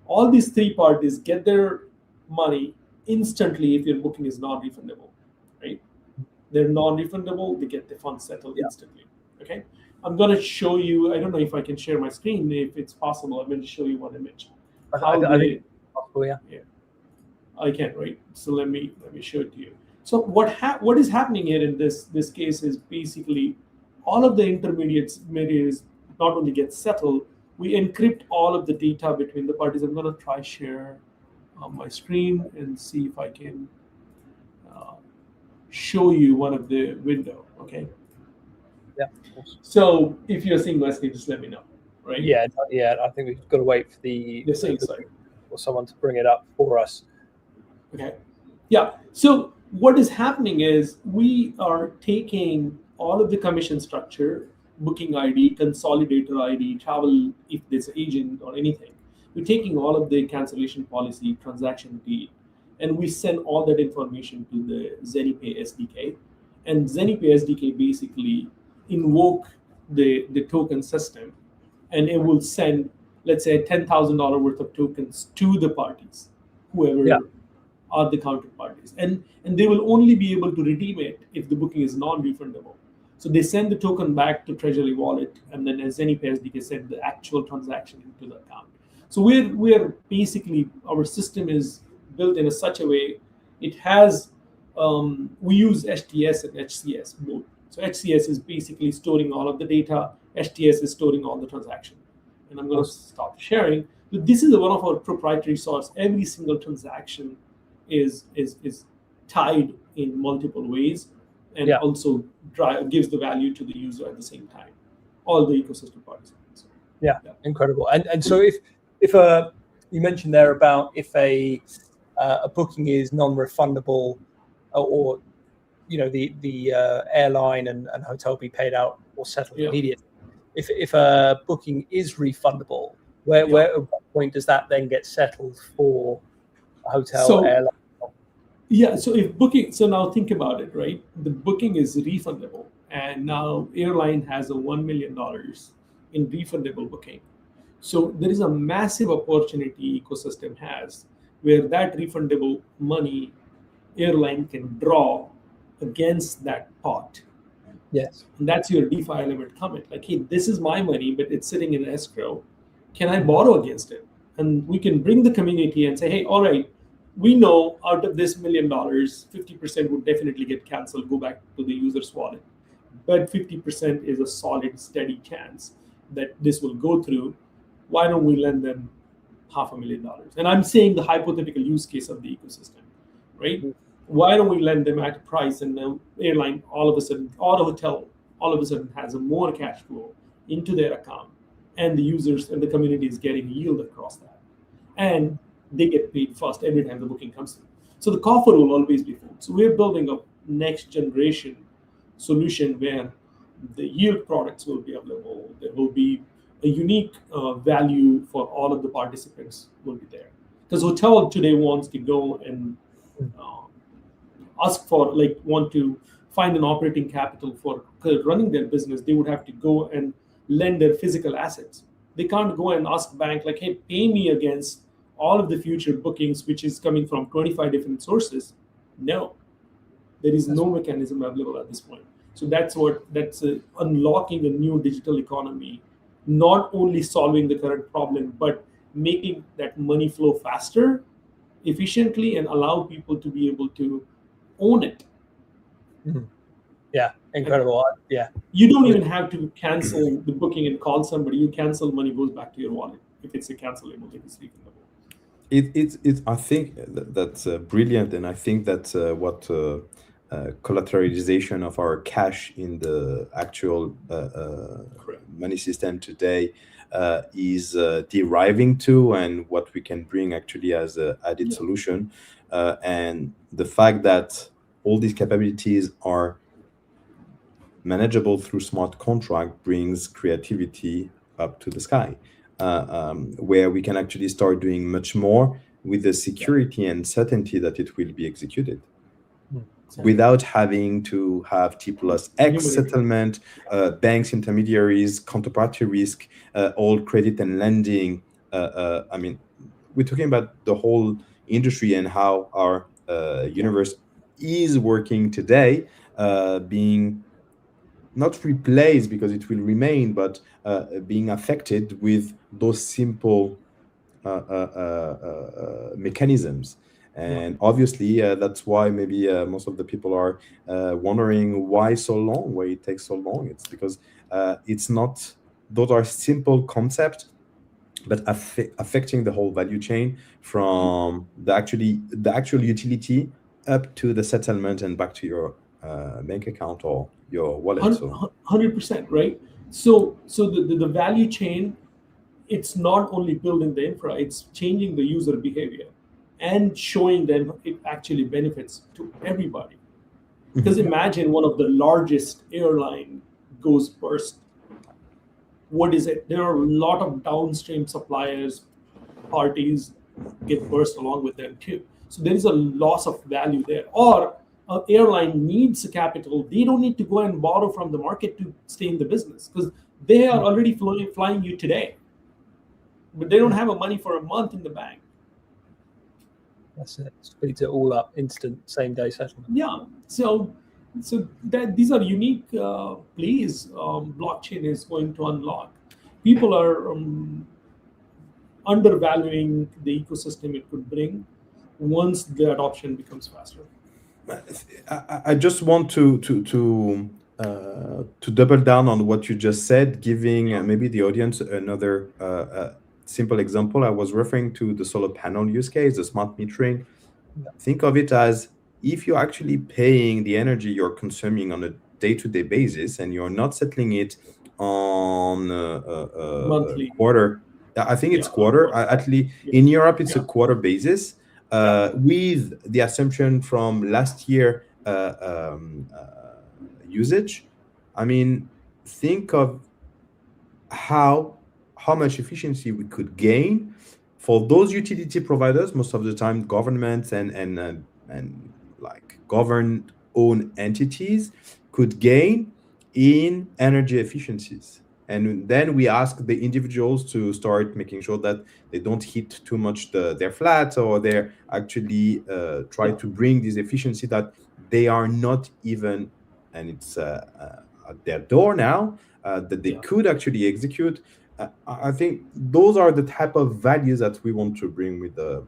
All these three parties get their money instantly if your booking is non-refundable, right? They're non-refundable, they get the funds settled instantly, okay? I'm going to show you, I don't know if I can share my screen, if it's possible. I'm going to show you one image. I think it's possible, yeah. I can, right? So let me show it to you. So what is happening here in this case is basically all of the intermediaries not only get settled, we encrypt all of the data between the parties. I'm going to try share my screen and see if I can show you one of the window, okay? Yeah. So if you're seeing my screen, just let me know, right? Yeah. I think we've got to wait for for someone to bring it up for us. Okay. Yeah. So what is happening is we are taking all of the commission structure, booking ID, consolidator ID, travel if there's an agent or anything. We're taking all of the cancellation policy, transaction date, and we send all that information to the XeniPay SDK. And XeniPay SDK basically invoke the token system, and it will send, let's say, $10,000 worth of tokens to the parties, whoever are the counterparties. And they will only be able to redeem it if the booking is non-refundable. So they send the token back to Treasury Wallet, and then as XeniPay SDK send the actual transaction into the account. So we're basically, our system is built in such a way, it has, we use HTS and HCS both. So HCS is basically storing all of the data, HTS is storing all the transaction. And I'm going to stop sharing. But this is one of our proprietary source. Every single transaction is tied in multiple ways, and also gives the value to the user at the same time. All the ecosystem parties. Yeah, incredible. And so if you mentioned there about if a booking is non-refundable, or the airline and hotel be paid out or settled immediately. If a booking is refundable, where at what point does that then get settled for a hotel, airline? Yeah, so if booking, so now think about it, right? The booking is refundable, and now airline has a $1 million in refundable booking. So there is a massive opportunity ecosystem has where that refundable money airline can draw against that pot. Yes. And that's your DeFi element comment. Like, hey, this is my money, but it's sitting in escrow. Can I borrow against it? And we can bring the community and say, hey, all right, we know out of this $1 million, 50% would definitely get canceled, go back to the user's wallet. But 50% is a solid, steady chance that this will go through. Why don't we lend them $500,000? And I'm saying the hypothetical use case of the ecosystem, right? Why don't we lend them at a price, and the airline all of a sudden, or the hotel all of a sudden has a more cash flow into their account, and the users and the community is getting yield across that. And they get paid first every time the booking comes through. So the coffer will always be full. So we're building a next generation solution where the yield products will be available. There will be a unique value for all of the participants will be there. Because hotel today wants to go and ask for, like, want to find an operating capital for running their business. They would have to go and lend their physical assets. They can't go and ask bank like, hey, pay me against all of the future bookings, which is coming from 25 different sources. No, there is no mechanism available at this point. So that's unlocking a new digital economy, not only solving the current problem, but making that money flow faster, efficiently, and allow people to be able to own it. Mm-hmm. Yeah, incredible. Yeah. You don't even have to cancel the booking and call somebody. You cancel, money goes back to your wallet if it's a cancelable, if it's refundable. I think that's brilliant, and I think that's what collateralization of our cash in the actual money system today is deriving to, and what we can bring actually as an added solution. And the fact that all these capabilities are manageable through smart contract brings creativity up to the sky, where we can actually start doing much more with the security and certainty that it will be executed without having to have T plus X settlement, banks, intermediaries, counterparty risk, all credit and lending. I mean, we're talking about the whole industry and how our universe is working today, being not replaced because it will remain, but being affected with those simple mechanisms. And obviously, that's why maybe most of the people are wondering why so long, why it takes so long. It's because it's not, those are simple concepts, but affecting the whole value chain from the actual utility up to the settlement and back to your bank account or your wallet. 100%, right? So the value chain, it's not only building the infra, it's changing the user behavior and showing them it actually benefits to everybody. Because imagine one of the largest airline goes burst. What is it? There are a lot of downstream suppliers, parties get burst along with them too. So there is a loss of value there. Or an airline needs capital. They don't need to go and borrow from the market to stay in the business because they are already flying you today. But they don't have money for a month in the bank. That's it. Speeds it all up, instant, same day settlement. Yeah. So that these are unique plays blockchain is going to unlock. People are undervaluing the ecosystem it could bring once the adoption becomes faster. I just want to double down on what you just said, giving maybe the audience another simple example. I was referring to the solar panel use case, the smart metering. Think of it as if you're actually paying the energy you're consuming on a day-to-day basis and you're not settling it on monthly quarter. I think it's quarter. At least in Europe, it's a quarter basis. With the assumption from last year usage. I mean, think of how much efficiency we could gain for those utility providers, most of the time governments and like government-owned entities could gain in energy efficiencies. And then we ask the individuals to start making sure that they don't hit too much their flats, or they're actually try to bring this efficiency that they are not even, and it's at their door now, that they could actually execute. I think those are the type of values that we want to bring with the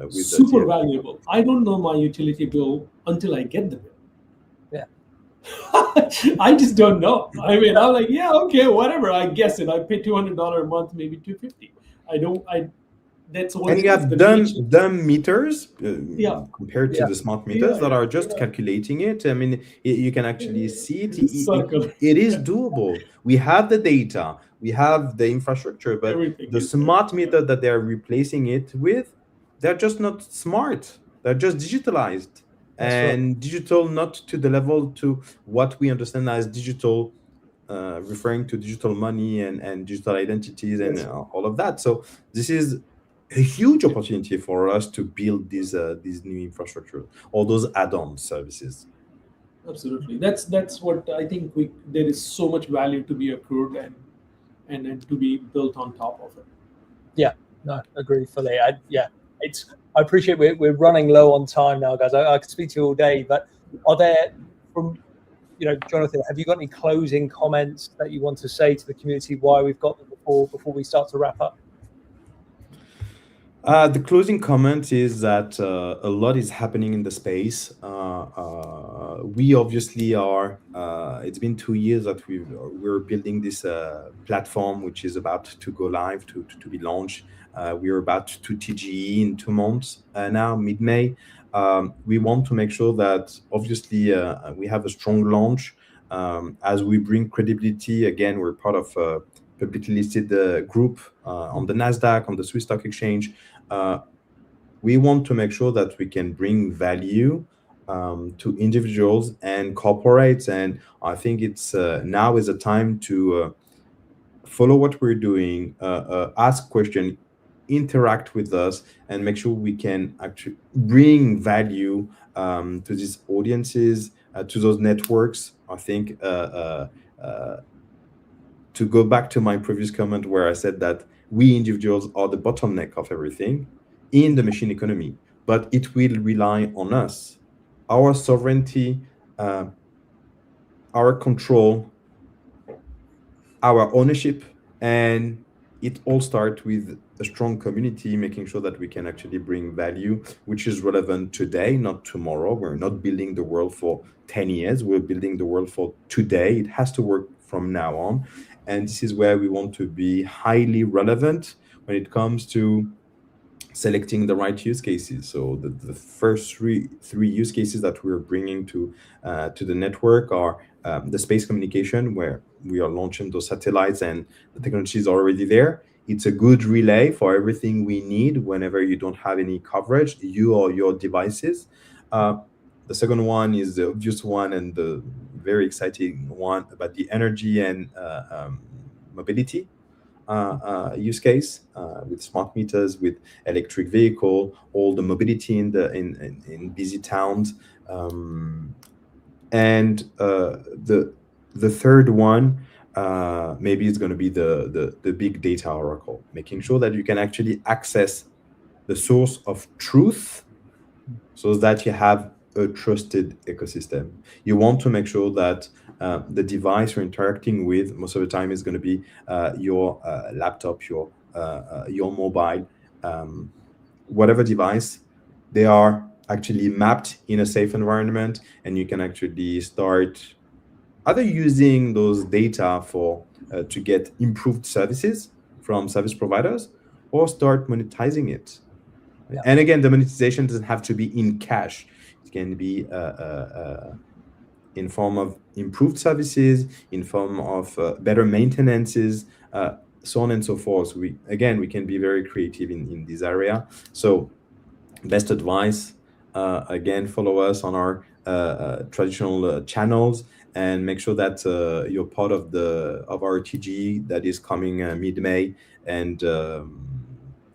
super valuable. I don't know my utility bill until I get the bill. Yeah. I just don't know. I mean, I'm like, yeah, okay, whatever. I guess it. I pay $200 a month, maybe $250. that's And what you have the dumb meters Yeah. compared to the smart meters that are just calculating it. I mean, you can actually see it. Circle. It is doable. We have the data, we have the infrastructure, but Everything the is smart there. meter that they're replacing it with, they're just not smart. They're just digitalized. That's right. And digital not to the level to what we understand as digital, referring to digital money and digital identities and all of that. So this is a huge opportunity for us to build these new infrastructure, all those add-on services. Absolutely. That's what I think there is so much value to be accrued and to be built on top of it. Yeah, no, agree fully. I appreciate we're running low on time now, guys. I could speak to you all day, but are there, from Jonathan, have you got any closing comments that you want to say to the community why we've got them before we start to wrap up? The closing comment is that a lot is happening in the space. We obviously are. It's been 2 years that we're building this platform, which is about to go live, to be launched. We're about to TGE in 2 months now, mid-May. We want to make sure that obviously we have a strong launch as we bring credibility. Again, we're part of a publicly listed group on the NASDAQ, on the Swiss Stock Exchange. We want to make sure that we can bring value to individuals and corporates. And I think it's now is a time to follow what we're doing, ask questions, interact with us, and make sure we can actually bring value to these audiences, to those networks. I think to go back to my previous comment where I said that we individuals are the bottleneck of everything in the machine economy, but it will rely on us, our sovereignty, our control, our ownership, and it all starts with a strong community, making sure that we can actually bring value, which is relevant today, not tomorrow. We're not building the world for 10 years. We're building the world for today. It has to work from now on. And this is where we want to be highly relevant when it comes to selecting the right use cases. So the first three use cases that we're bringing to the network are the space communication, where we are launching those satellites and the technology is already there. It's a good relay for everything we need whenever you don't have any coverage, you or your devices. The second one is the obvious one and the very exciting one about the energy and mobility use case with smart meters, with electric vehicle, all the mobility in busy towns, and the third one maybe it's going to be the big data oracle, making sure that you can actually access the source of truth so that you have a trusted ecosystem. You want to make sure that the device you're interacting with most of the time is going to be your laptop, your mobile, whatever device. They are actually mapped in a safe environment, and you can actually start either using those data for to get improved services from service providers, or start monetizing it. Yeah. And again, the monetization doesn't have to be in cash. It can be in form of improved services, in form of better maintenances, so on and so forth. So we can be very creative in this area. So best advice, again, follow us on our traditional channels, and make sure that you're part of our TG that is coming mid-May,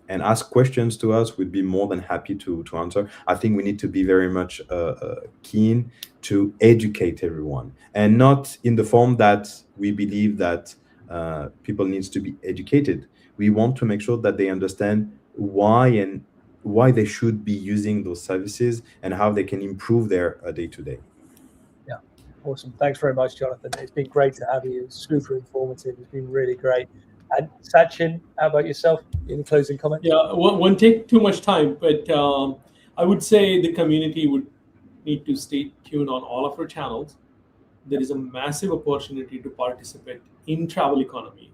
and ask questions to us. We'd be more than happy to answer. I think we need to be very much keen to educate everyone, and not in the form that we believe that people needs to be educated. We want to make sure that they understand why they should be using those services and how they can improve their day-to-day. Yeah, awesome. Thanks very much, Jonathan. It's been great to have you. It's super informative. It's been really great. And Sachin, how about yourself? In closing comment? Yeah, won't take too much time, but I would say the community would need to stay tuned on all of our channels. There is a massive opportunity to participate in travel economy.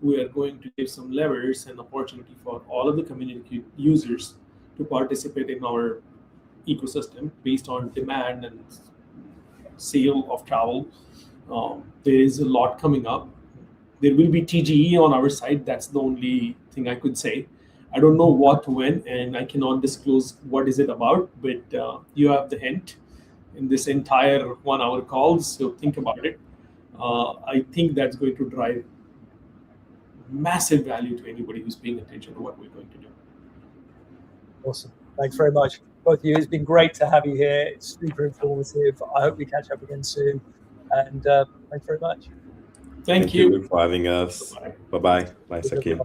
we are going to give some levers and opportunity for all of the community users to participate in our ecosystem based on demand and sale of travel. There is a lot coming up. There will be TGE on our side. That's the only thing I could say. I don't know what, when, and I cannot disclose what is it about, but you have the hint in this entire 1 hour call, so think about it. I think that's going to drive massive value to anybody who's paying attention to what we're going to do. Awesome. Thanks very much, both of you. It's been great to have you here. It's super informative. I hope we catch up again soon. And thanks very much. Thank you for having us. Bye-bye. Bye-bye. Bye, Sachin.